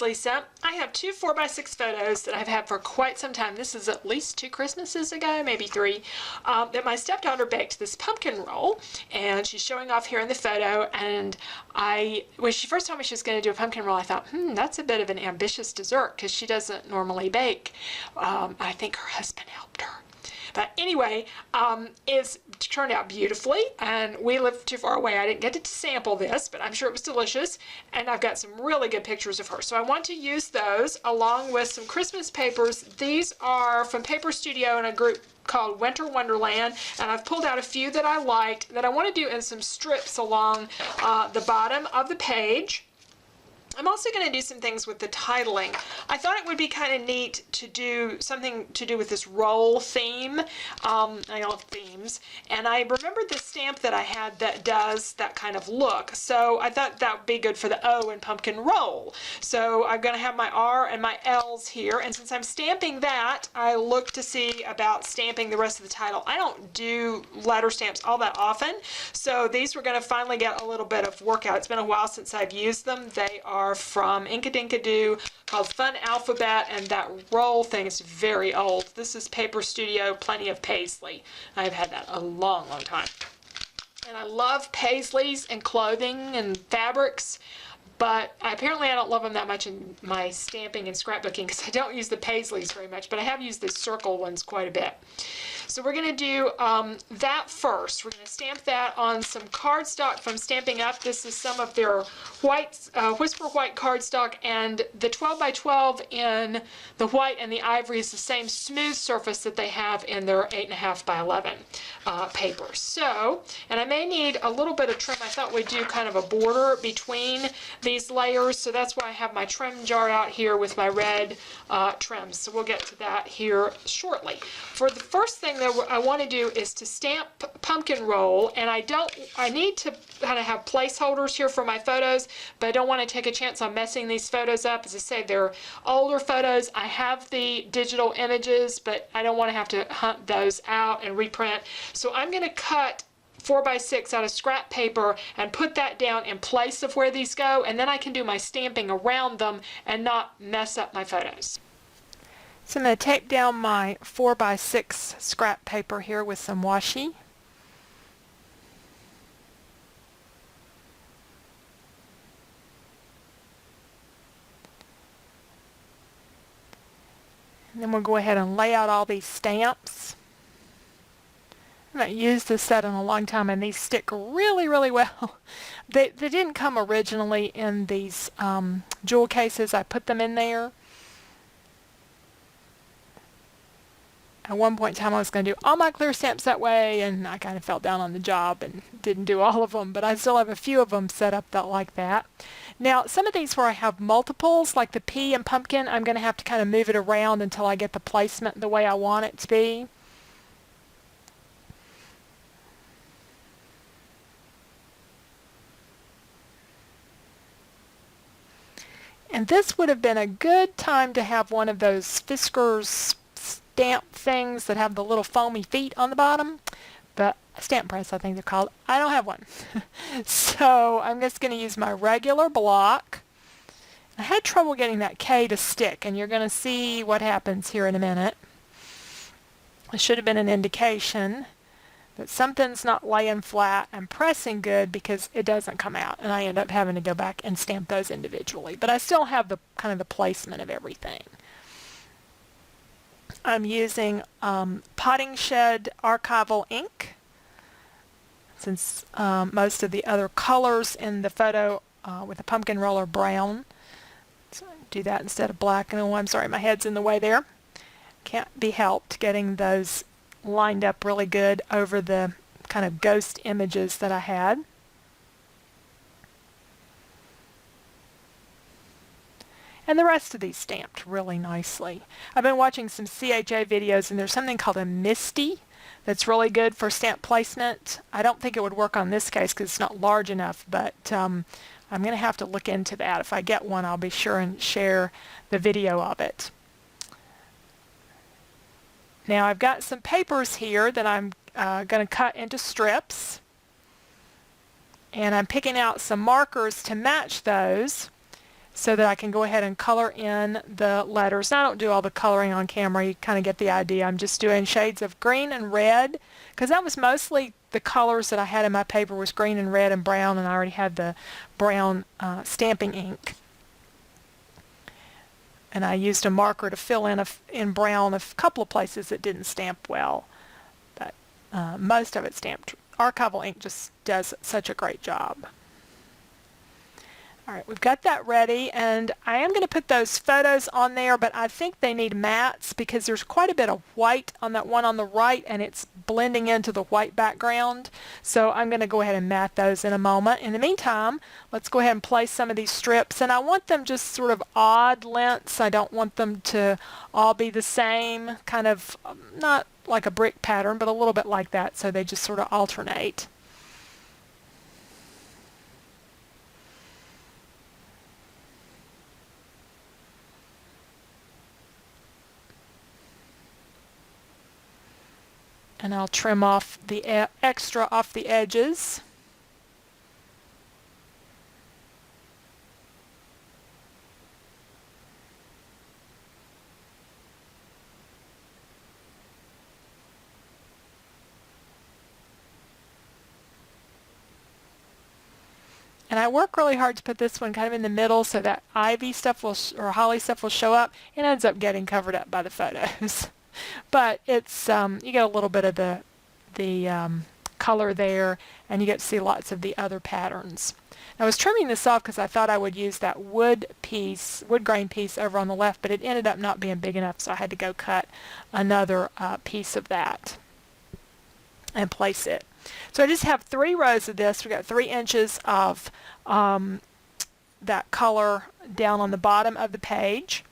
it's Lisa. I have two 4x6 photos that I've had for quite some time. This is at least 2 Christmases ago, maybe 3, that my stepdaughter baked this pumpkin roll, and she's showing off here in the photo. And when she first told me she was going to do a pumpkin roll, I thought, that's a bit of an ambitious dessert because she doesn't normally bake. I think her husband helped her. But anyway, it's turned out beautifully, and we live too far away. I didn't get to sample this, but I'm sure it was delicious, and I've got some really good pictures of her. So I want to use those along with some Christmas papers. These are from Paper Studio in a group called Winter Wonderland, and I've pulled out a few that I liked that I want to do in some strips along the bottom of the page. I'm also going to do some things with the titling. I thought it would be kind of neat to do something to do with this roll theme. I love themes. And I remembered the stamp that I had that does that kind of look. So I thought that would be good for the O in pumpkin roll. So I'm going to have my R and my L's here. And since I'm stamping that, I look to see about stamping the rest of the title. I don't do letter stamps all that often. So these were going to finally get a little bit of workout. It's been a while since I've used them. They are from Inkadinkadoo called Fun Alphabet, and that roll thing is very old. This is Paper Studio, Plenty of Paisley. I've had that a long, long time. And I love paisleys and clothing and fabrics, but apparently I don't love them that much in my stamping and scrapbooking because I don't use the paisleys very much, but I have used the circle ones quite a bit. So we're going to do that first. We're going to stamp that on some cardstock from Stampin' Up. This is some of their white, Whisper White cardstock, and the 12x12 in the white and the ivory is the same smooth surface that they have in their 8.5x11 paper. So, and I may need a little bit of trim. I thought we'd do kind of a border between these layers, so that's why I have my trim jar out here with my red trims. So we'll get to that here shortly. For the first thing that I want to do is to stamp pumpkin roll, and I need to kind of have placeholders here for my photos, but I don't want to take a chance on messing these photos up. As I say, they're older photos. I have the digital images, but I don't want to have to hunt those out and reprint. So I'm going to cut 4x6 out of scrap paper and put that down in place of where these go, and then I can do my stamping around them and not mess up my photos. So I'm going to tape down my 4x6 scrap paper here with some washi. And then we'll go ahead and lay out all these stamps. I haven't used this set in a long time, and these stick really, really well. They didn't come originally in these jewel cases. I put them in there. At one point in time I was going to do all my clear stamps that way, and I kind of fell down on the job and didn't do all of them, but I still have a few of them set up like that. Now some of these where I have multiples, like the pea and pumpkin, I'm going to have to kind of move it around until I get the placement the way I want it to be. And this would have been a good time to have one of those Fiskars stamp things that have the little foamy feet on the bottom, but a stamp press I think they're called. I don't have one. So I'm just going to use my regular block. I had trouble getting that K to stick, and you're going to see what happens here in a minute. It should have been an indication that something's not laying flat and pressing good because it doesn't come out, and I end up having to go back and stamp those individually. But I still have the kind of the placement of everything. I'm using Potting Shed archival ink, since most of the other colors in the photo with the pumpkin roll are brown. So I do that instead of black. And oh, I'm sorry, my head's in the way there. Can't be helped getting those lined up really good over the kind of ghost images that I had. And the rest of these stamped really nicely. I've been watching some CHA videos, and there's something called a Misty that's really good for stamp placement. I don't think it would work on this case because it's not large enough, but I'm going to have to look into that. If I get one, I'll be sure and share the video of it. Now I've got some papers here that I'm going to cut into strips, and I'm picking out some markers to match those. so that I can go ahead and color in the letters. Now, I don't do all the coloring on camera. You kind of get the idea. I'm just doing shades of green and red because that was mostly the colors that I had in my paper was green and red and brown, and I already had the brown stamping ink. And I used a marker to fill in brown a couple of places that didn't stamp well. But most of it stamped. Archival ink just does such a great job. Alright, we've got that ready, and I am going to put those photos on there, but I think they need mats because there's quite a bit of white on that one on the right, and it's blending into the white background. So I'm going to go ahead and mat those in a moment. In the meantime, let's go ahead and place some of these strips, and I want them just sort of odd lengths. I don't want them to all be the same, kind of not like a brick pattern, but a little bit like that, so they just sort of alternate. And I'll trim off the extra off the edges. And I work really hard to put this one kind of in the middle so that ivy stuff will or holly stuff will show up, and ends up getting covered up by the photos. But it's you get a little bit of the color there, and you get to see lots of the other patterns. I was trimming this off because I thought I would use that wood grain piece over on the left, but it ended up not being big enough, so I had to go cut another piece of that and place it. So I just have 3 rows of this. We've got 3 inches of that color down on the bottom of the page.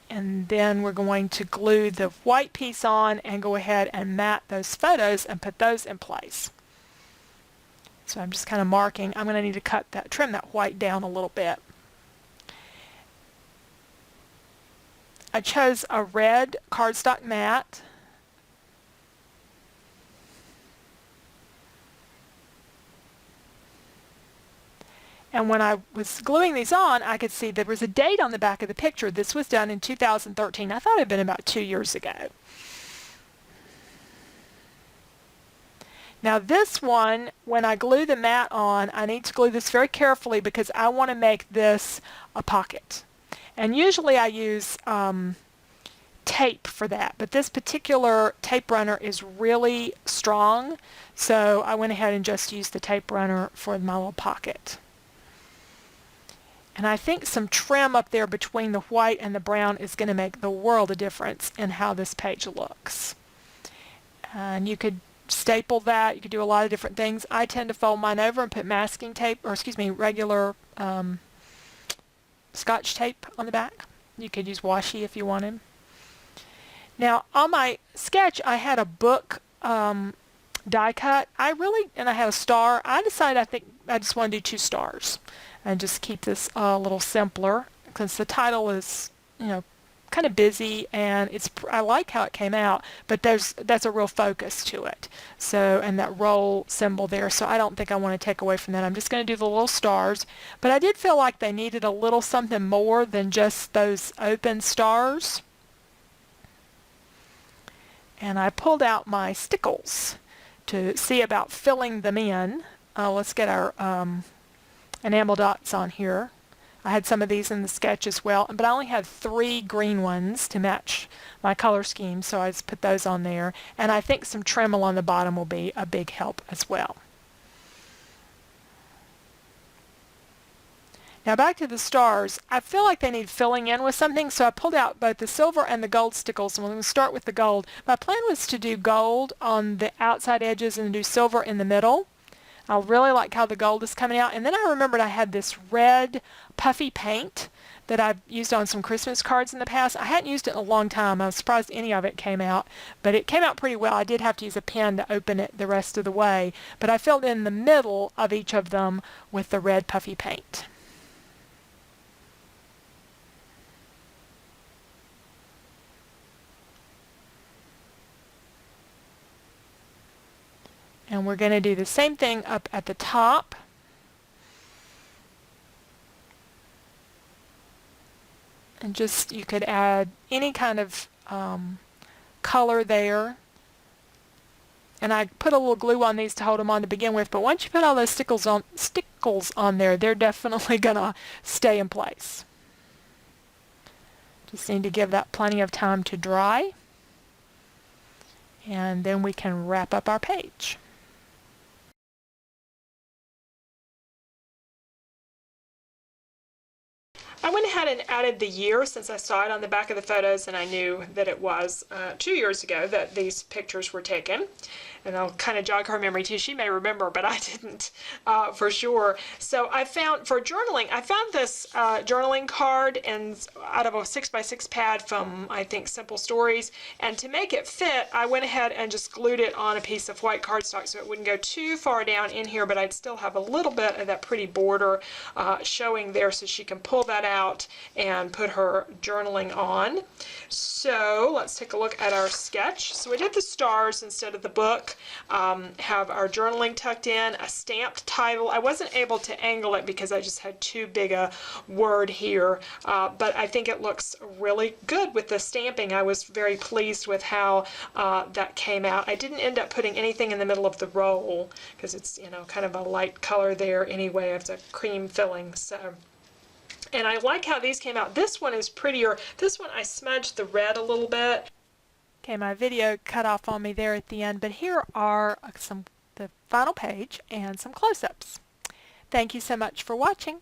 And then we're going to glue the white piece on and go ahead and mat those photos and put those in place. So I'm just kind of marking. I'm going to need to trim that white down a little bit. I chose a red cardstock mat. And when I was gluing these on, I could see there was a date on the back of the picture. This was done in 2013. I thought it had been about 2 years ago. Now this one, when I glue the mat on, I need to glue this very carefully because I want to make this a pocket. And usually I use tape for that, but this particular tape runner is really strong, so I went ahead and just used the tape runner for my little pocket. And I think some trim up there between the white and the brown is going to make the world of difference in how this page looks. And you could staple that. You could do a lot of different things. I tend to fold mine over and put masking tape, or excuse me, regular Scotch tape on the back. You could use washi if you wanted. Now on my sketch I had a book die cut. And I had a star. I decided I think I just want to do 2 stars and just keep this a little simpler because the title is, kind of busy, and I like how it came out, but that's a real focus to it. So, and that roll symbol there, so I don't think I want to take away from that. I'm just going to do the little stars, but I did feel like they needed a little something more than just those open stars. And I pulled out my stickles to see about filling them in. Let's get our enamel dots on here. I had some of these in the sketch as well, but I only had 3 green ones to match my color scheme, so I just put those on there. And I think some trim along the bottom will be a big help as well. Now back to the stars. I feel like they need filling in with something, so I pulled out both the silver and the gold stickles. And we're going to start with the gold. My plan was to do gold on the outside edges and do silver in the middle. I really like how the gold is coming out. And then I remembered I had this red puffy paint that I've used on some Christmas cards in the past. I hadn't used it in a long time. I was surprised any of it came out, but it came out pretty well. I did have to use a pen to open it the rest of the way, but I filled in the middle of each of them with the red puffy paint. And we're going to do the same thing up at the top. And just, you could add any kind of color there. And I put a little glue on these to hold them on to begin with, but once you put all those stickles on there, they're definitely going to stay in place. Just need to give that plenty of time to dry, and then we can wrap up our page. I went ahead and added the year since I saw it on the back of the photos, and I knew that it was 2 years ago that these pictures were taken. And I'll kind of jog her memory too. She may remember, but I didn't for sure. So I found, for journaling, I found this journaling card out of a 6x6 pad from, I think, Simple Stories. And to make it fit, I went ahead and just glued it on a piece of white cardstock so it wouldn't go too far down in here, but I'd still have a little bit of that pretty border showing there, so she can pull that out and put her journaling on. So let's take a look at our sketch. So we did the stars instead of the book. Have our journaling tucked in, a stamped title. I wasn't able to angle it because I just had too big a word here, but I think it looks really good with the stamping. I was very pleased with how that came out. I didn't end up putting anything in the middle of the roll because it's, you know, kind of a light color there anyway of the cream filling. So. And I like how these came out. This one is prettier. This one I smudged the red a little bit. Okay, my video cut off on me there at the end, but here are the final page and some close-ups. Thank you so much for watching.